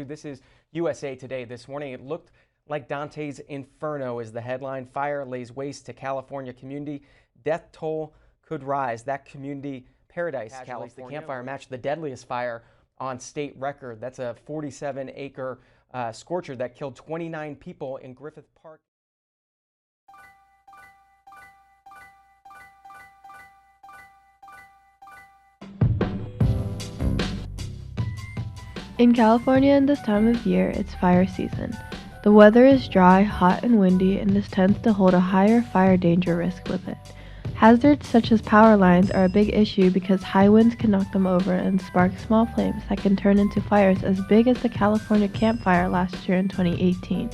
to. This is USA Today. This morning, it looked like Dante's Inferno is the headline. Fire lays waste to California community. Death toll could rise. That community, Paradise, California. The campfire matched the deadliest fire on state record. That's a 47-acre scorcher that killed 29 people in Griffith Park. In California in this time of year, it's fire season. The weather is dry, hot, and windy, and this tends to hold a higher fire danger risk with it. Hazards such as power lines are a big issue because high winds can knock them over and spark small flames that can turn into fires as big as the California campfire last year in 2018.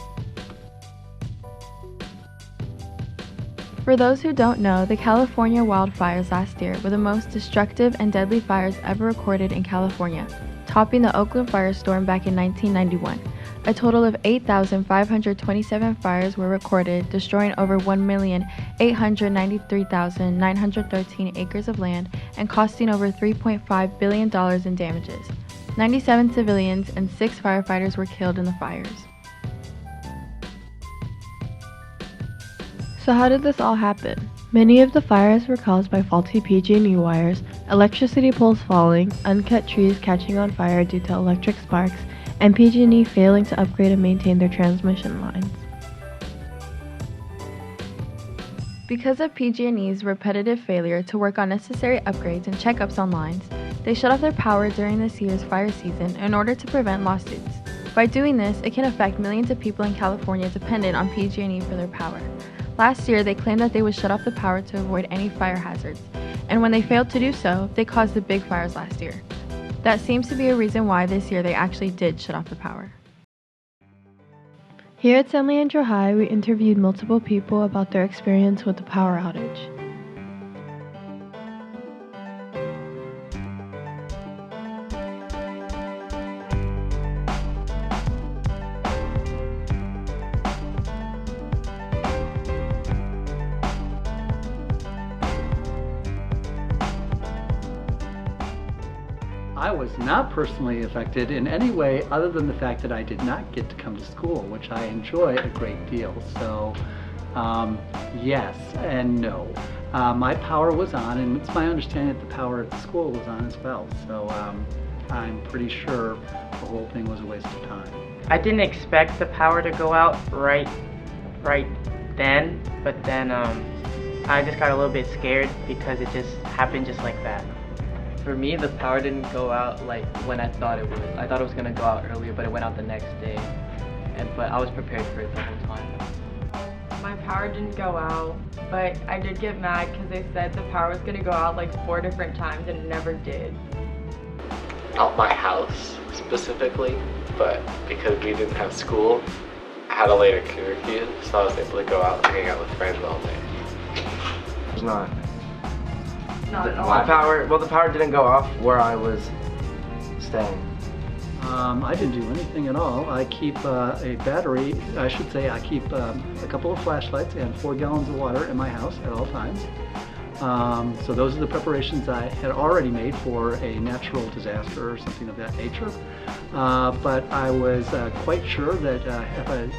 For those who don't know, the California wildfires last year were the most destructive and deadly fires ever recorded in California, topping the Oakland firestorm back in 1991. A total of 8,527 fires were recorded, destroying over 1,893,913 acres of land and costing over $3.5 billion in damages. 97 civilians and 6 firefighters were killed in the fires. So how did this all happen? Many of the fires were caused by faulty PG&E wires, electricity poles falling, uncut trees catching on fire due to electric sparks, and PG&E failing to upgrade and maintain their transmission lines. Because of PG&E's repetitive failure to work on necessary upgrades and checkups on lines, they shut off their power during this year's fire season in order to prevent lawsuits. By doing this, it can affect millions of people in California dependent on PG&E for their power. Last year, they claimed that they would shut off the power to avoid any fire hazards, and when they failed to do so, they caused the big fires last year. That seems to be a reason why this year they actually did shut off the power. Here at San Leandro High, we interviewed multiple people about their experience with the power outage. I was not personally affected in any way other than the fact that I did not get to come to school, which I enjoy a great deal. So yes and no. My power was on, and it's my understanding that the power at the school was on as well. So I'm pretty sure the whole thing was a waste of time. I didn't expect the power to go out right then, but then I just got a little bit scared because it just happened just like that. For me, the power didn't go out like when I thought it would. I thought it was going to go out earlier, but it went out the next day. But I was prepared for it the whole time. My power didn't go out, but I did get mad because they said the power was going to go out like 4 different times and it never did. Not my house specifically, but because we didn't have school, I had a later curfew, so I was able to go out and hang out with friends all day. It's not. Not at all. The power didn't go off where I was staying. I didn't do anything at all. I keep a battery, I should say I keep a couple of flashlights and 4 gallons of water in my house at all times. So those are the preparations I had already made for a natural disaster or something of that nature. But I was quite sure that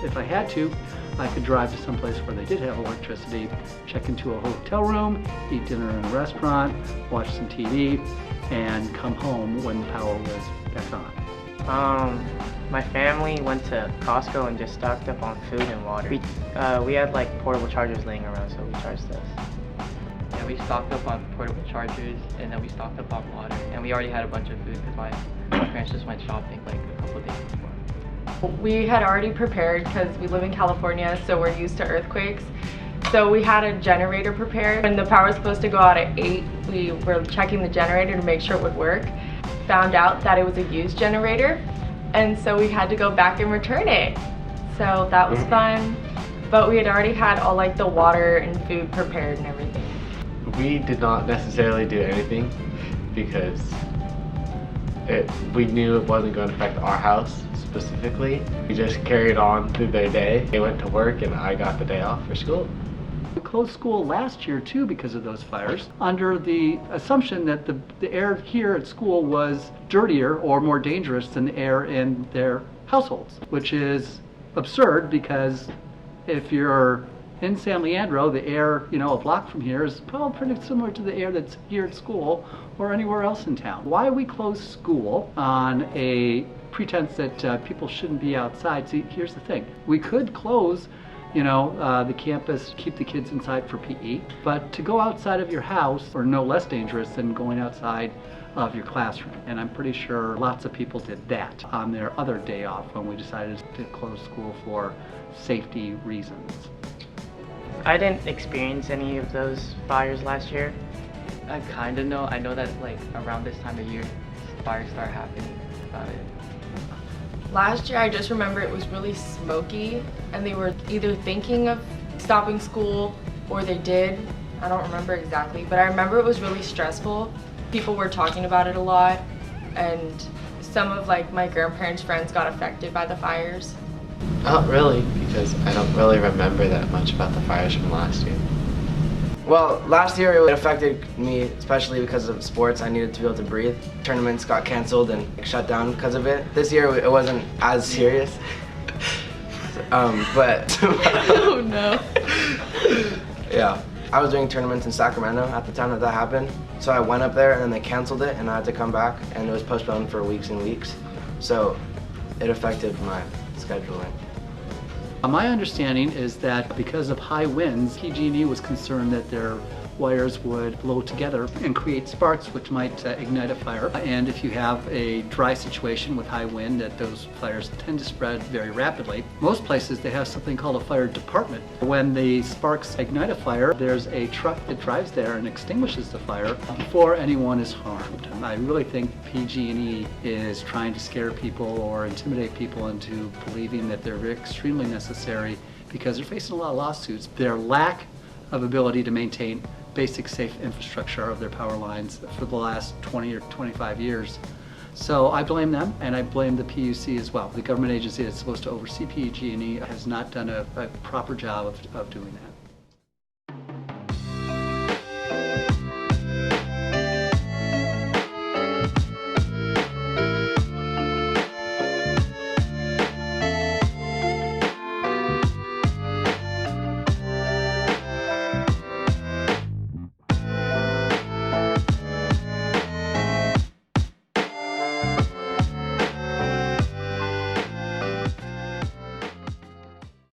if I had to, I could drive to some place where they did have electricity, check into a hotel room, eat dinner in a restaurant, watch some TV, and come home when the power was back on. My family went to Costco and just stocked up on food and water. We had like portable chargers laying around, so we charged those. Yeah, we stocked up on portable chargers, and then we stocked up on water. And we already had a bunch of food because my parents just went shopping like a couple of days before. We had already prepared because we live in California, so we're used to earthquakes. So we had a generator prepared. When the power was supposed to go out at 8, we were checking the generator to make sure it would work. Found out that it was a used generator, and so we had to go back and return it. So that was fun, but we had already had all like the water and food prepared and everything. We did not necessarily do anything because we knew it wasn't going to affect our house specifically. We just carried on through their day. They went to work and I got the day off for school. We closed school last year too because of those fires, under the assumption that the air here at school was dirtier or more dangerous than the air in their households, which is absurd because if you're in San Leandro, the air, a block from here is probably pretty similar to the air that's here at school or anywhere else in town. Why we close school on a pretense that people shouldn't be outside? See, here's the thing. We could close the campus, keep the kids inside for PE, but to go outside of your house are no less dangerous than going outside of your classroom. And I'm pretty sure lots of people did that on their other day off when we decided to close school for safety reasons. I didn't experience any of those fires last year. I kind of know. I know that like around this time of year, fires start happening about it. Last year, I just remember it was really smoky, and they were either thinking of stopping school or they did. I don't remember exactly, but I remember it was really stressful. People were talking about it a lot, and some of my grandparents' friends got affected by the fires. Not really, because I don't really remember that much about the fires from last year. Well, last year it affected me, especially because of sports. I needed to be able to breathe. Tournaments got canceled and shut down because of it. This year it wasn't as serious. But Oh no. Yeah, I was doing tournaments in Sacramento at the time that happened. So I went up there and then they canceled it and I had to come back and it was postponed for weeks and weeks. So it affected my scheduling. My understanding is that because of high winds, PG&E was concerned that their wires would blow together and create sparks which might ignite a fire. And if you have a dry situation with high wind, that those fires tend to spread very rapidly. Most places they have something called a fire department. When the sparks ignite a fire, there's a truck that drives there and extinguishes the fire before anyone is harmed. I really think PG&E is trying to scare people or intimidate people into believing that they're extremely necessary because they're facing a lot of lawsuits. Their lack of ability to maintain basic safe infrastructure of their power lines for the last 20 or 25 years. So I blame them, and I blame the PUC as well. The government agency that's supposed to oversee PG&E has not done a proper job of doing that.